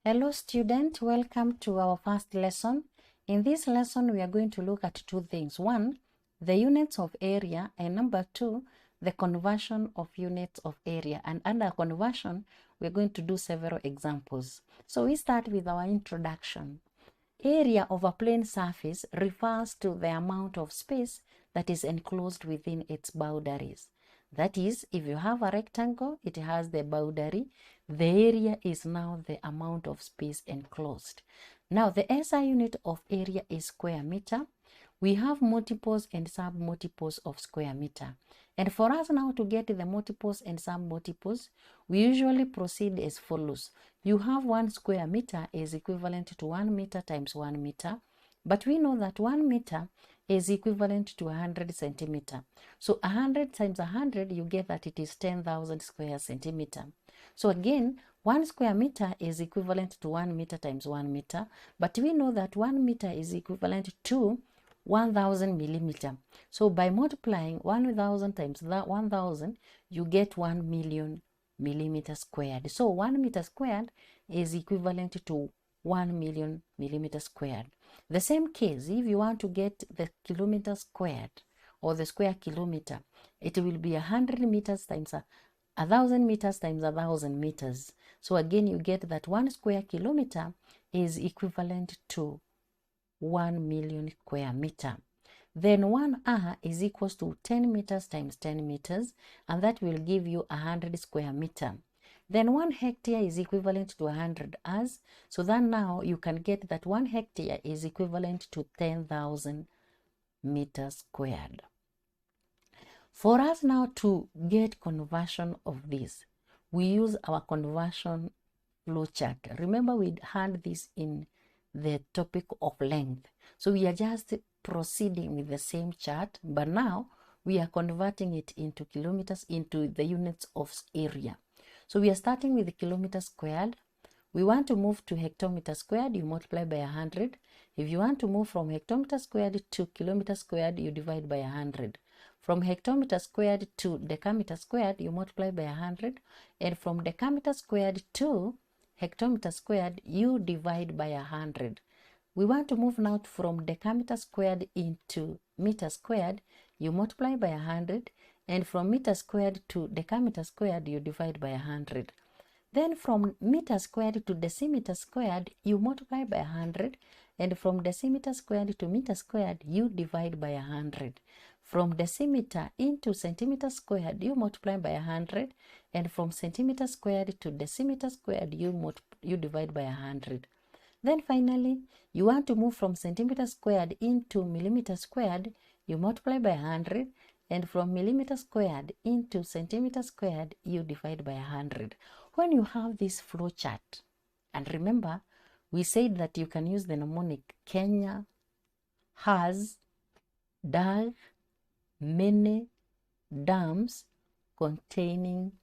Hello student, welcome to our first lesson. In this lesson, we are going to look at two things. One, the units of area, and number two, the conversion of units of area. And under conversion, we're going to do several examples. So we start with our introduction. Area of a plane surface refers to the amount of space that is enclosed within its boundaries. That is, if you have a rectangle, it has the boundary. The area is now the amount of space enclosed. Now, the SI unit of area is square meter. We have multiples and sub-multiples of square meter. And for us now to get the multiples and sub-multiples, we usually proceed as follows. You have 1 square meter is equivalent to 1 meter times 1 meter. But we know that 1 meter is equivalent to 100 centimeter. So 100 times 100, you get that it is 10,000 square centimeter. So again, 1 square meter is equivalent to 1 meter times 1 meter. But we know that 1 meter is equivalent to 1,000 millimeter. So by multiplying 1,000 times that 1,000, you get 1 million millimeter squared. So 1 meter squared is equivalent to 1 million millimeter squared. The same case, if you want to get the kilometer squared or the square kilometer, it will be 100 meters times 1,000 meters times 1,000 meters. So again, you get that 1 square kilometer is equivalent to 1 million square meter. Then 1 hour is equals to 10 meters times 10 meters, and that will give you 100 square meter. Then 1 hectare is equivalent to 100 hours. So then now you can get that 1 hectare is equivalent to 10,000 meters squared. For us now to get conversion of this, we use our conversion flow chart. Remember, we had this in the topic of length. So we are just proceeding with the same chart, but now we are converting it into kilometers, into the units of area. So we are starting with the kilometer squared. We want to move to hectometer squared, you multiply by 100. If you want to move from hectometer squared to kilometer squared, you divide by 100. From hectometer squared to decameter squared, you multiply by 100. And from decameter squared to hectometer squared, you divide by 100. We want to move now from decameter squared into meter squared, you multiply by 100. And from meter squared to decameter squared, you divide by 100. Then from meter squared to decimeter squared, you multiply by 100. And from decimeter squared to meter squared, you divide by 100. From decimeter into centimeter squared, you multiply by 100. And from centimeter squared to decimeter squared, you divide by 100. Then finally, you want to move from centimeter squared into millimeter squared, you multiply by 100. And from millimeter squared into centimeter squared, you divide by 100. When you have this flow chart, and remember, we said that you can use the mnemonic Kenya has, does, many dams containing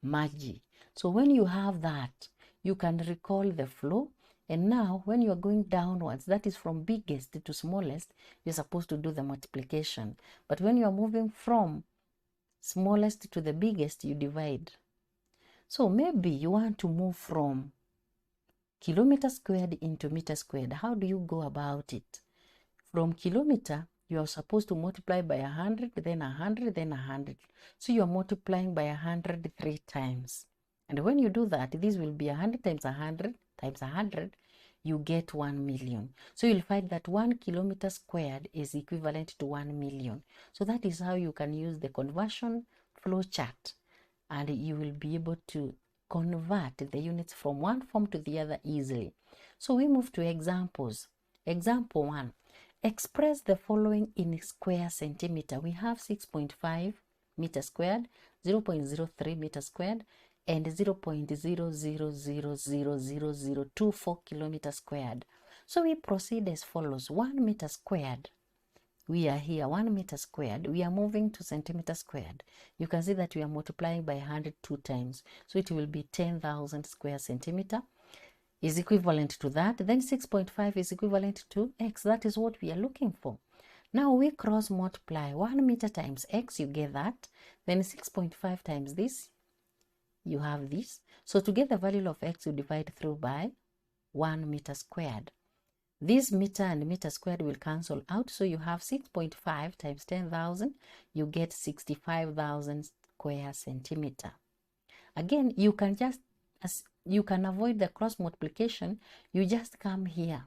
maji. So when you have that, you can recall the flow. And now when you are going downwards, that is from biggest to smallest, you're supposed to do the multiplication. But when you are moving from smallest to the biggest, you divide. So maybe you want to move from kilometer squared into meter squared. How do you go about it? From kilometer, you are supposed to multiply by 100, then 100, then 100. So you are multiplying by 100 3 times. And when you do that, this will be 100 times 100 times 100, you get 1 million. So you'll find that 1 kilometer squared is equivalent to 1 million. So that is how you can use the conversion flow chart, and you will be able to convert the units from one form to the other easily. So we move to examples. Example 1. Express the following in square centimeter. We have 6.5 meter squared, 0.03 meter squared, and 0.00000024 kilometer squared. So we proceed as follows. 1 meter squared. We are here, 1 meter squared. We are moving to centimeter squared. You can see that we are multiplying by 100 2 times. So it will be 10,000 square centimeter is equivalent to that. Then 6.5 is equivalent to x. That is what we are looking for. Now we cross multiply 1 meter times x, you get that. Then 6.5 times this, you have this. So to get the value of x, you divide through by 1 meter squared. This meter and meter squared will cancel out. So you have 6.5 times 10,000. You get 65,000 square centimeter. Again, you can just, as you can avoid the cross multiplication, you just come here.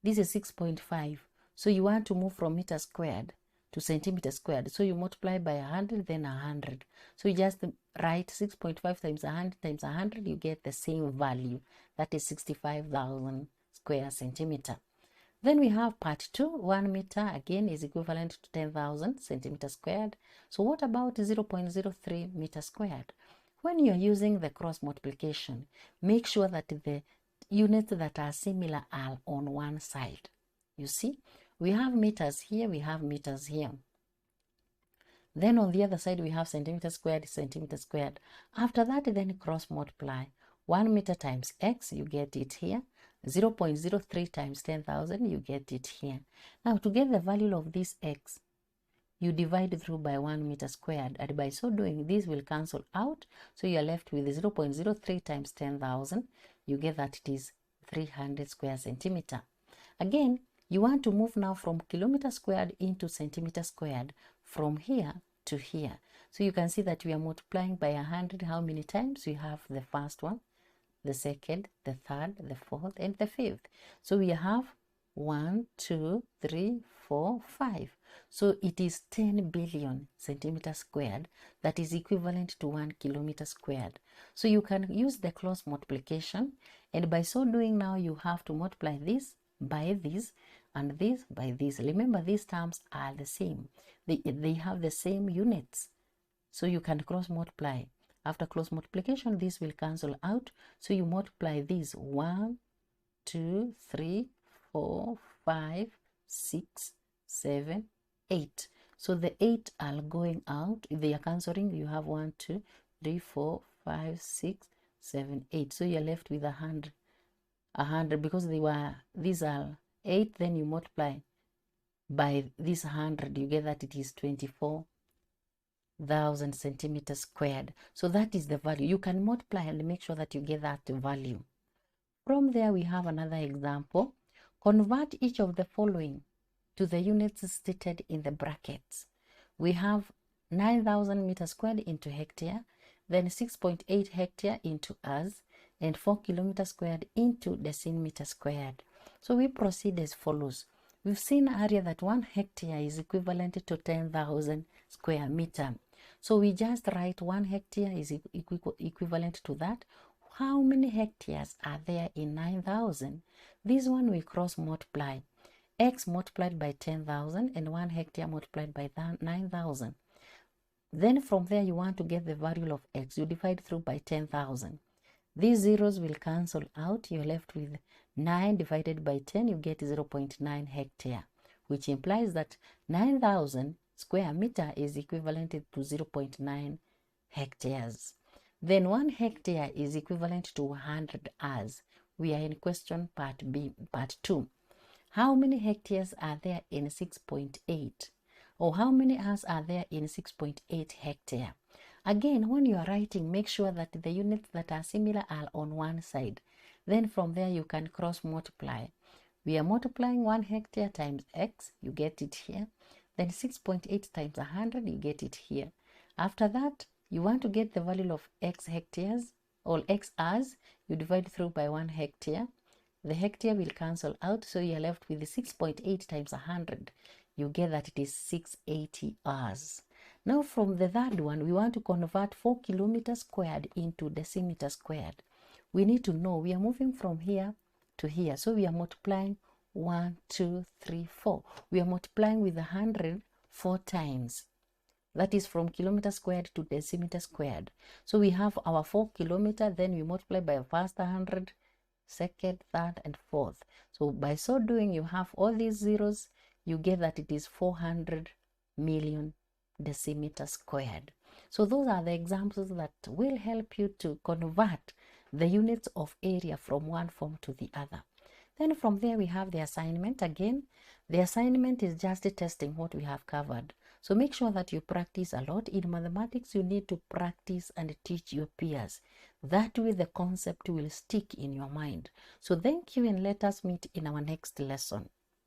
This is 6.5. So you want to move from meter squared to centimeter squared. So you multiply by 100, then 100. So you just write 6.5 times 100 times 100, you get the same value. That is 65,000 square centimeter. Then we have part 2, 1 meter again is equivalent to 10,000 centimeter squared. So what about 0.03 meter squared? When you are using the cross multiplication, make sure that the units that are similar are on one side. You see, we have meters here, we have meters here. Then on the other side, we have centimeter squared, centimeter squared. After that, then cross multiply. 1 meter times x, you get it here. 0.03 times 10,000, you get it here. Now, to get the value of this x, you divide through by 1 meter squared, and by so doing, this will cancel out. So you are left with 0.03 times 10,000. You get that it is 300 square centimeter. Again, you want to move now from kilometer squared into centimeter squared, from here to here. So you can see that we are multiplying by 100. How many times? We have the first one, the second, the third, the fourth, and the fifth. So we have 1, 2, 3, 4, 5. So it is 10 billion centimeters squared. That is equivalent to 1 kilometer squared. So you can use the cross multiplication, and by so doing now you have to multiply this by this and this by this. Remember, these terms are the same. They have the same units. So you can cross multiply. After cross multiplication, this will cancel out. So you multiply these 1, 2, 3, 4, 5, 6, 7, 8. So the 8 are going out. If they are cancelling, you have 1, 2, 3, 4, 5, 6, 7, 8. So you're left with 100. 100 because these are 8. Then you multiply by this 100. You get that it is 24,000 centimeters squared. So that is the value. You can multiply and make sure that you get that value. From there, we have another example. Convert each of the following to the units stated in the brackets. We have 9,000 meters squared into hectare, then 6.8 hectare into hours, and 4 kilometers squared into decimeter squared. So we proceed as follows. We've seen earlier that 1 hectare is equivalent to 10,000 square meter. So we just write 1 hectare is equivalent to that. How many hectares are there in 9,000? This one we cross multiply. X multiplied by 10,000 and 1 hectare multiplied by 9,000. Then from there you want to get the value of x. You divide through by 10,000. These zeros will cancel out. You're left with 9 divided by 10. You get 0.9 hectare, which implies that 9,000 square meter is equivalent to 0.9 hectares. Then 1 hectare is equivalent to 100 hours. We are in question part B, part 2. How many hectares are there in 6.8? Or how many hours are there in 6.8 hectare? Again, when you are writing, make sure that the units that are similar are on one side. Then from there, you can cross multiply. We are multiplying 1 hectare times x, you get it here. Then 6.8 times 100, you get it here. After that, you want to get the value of x hectares or x hours, you divide through by 1 hectare. The hectare will cancel out, so you are left with 6.8 times 100. You get that it is 680 hours. Now from the third one, we want to convert 4 kilometers squared into decimeter squared. We need to know we are moving from here to here. So we are multiplying 1, 2, 3, 4. We are multiplying with 100 4 times. That is from kilometer squared to decimeter squared. So we have our 4 kilometer, then we multiply by first 100, second, third, and fourth. So by so doing, you have all these zeros. You get that it is 400 million decimeter squared. So those are the examples that will help you to convert the units of area from one form to the other. Then from there we have the assignment. Again, the assignment is just testing what we have covered. So make sure that you practice a lot. In mathematics, you need to practice and teach your peers. That way the concept will stick in your mind. So thank you, and let us meet in our next lesson.